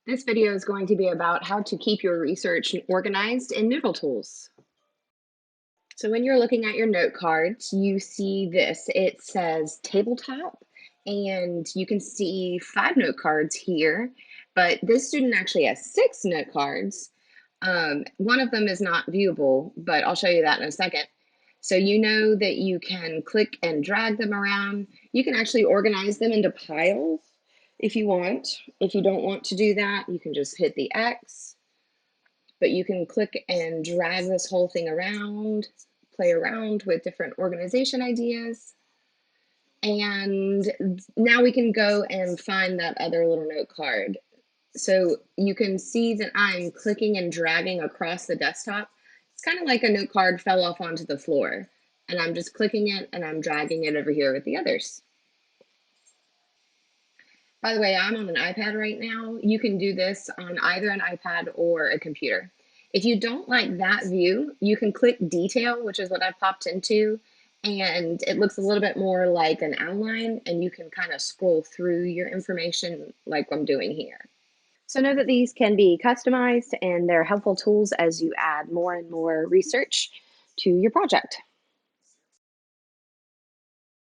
This video is going to be about how to keep your research organized in Noodletools. So when you're looking at your note cards, you see this. It says tabletop, and you can see 5 note cards here, but this student actually has 6 note cards. One of them is not viewable, but I'll show you that in a second. So you know that you can click and drag them around. You can actually organize them into piles if you want. If you don't want to do that, you can just hit the X, but you can click and drag this whole thing around, play around with different organization ideas. And now we can go and find that other little note card. So you can see that I'm clicking and dragging across the desktop. It's kind of like a note card fell off onto the floor. And I'm just clicking it and I'm dragging it over here with the others. By the way, I'm on an iPad right now. You can do this on either an iPad or a computer. If you don't like that view, you can click detail, which is what I popped into, and it looks a little bit more like an outline, and you can kind of scroll through your information like I'm doing here. So know that these can be customized and they're helpful tools as you add more and more research to your project.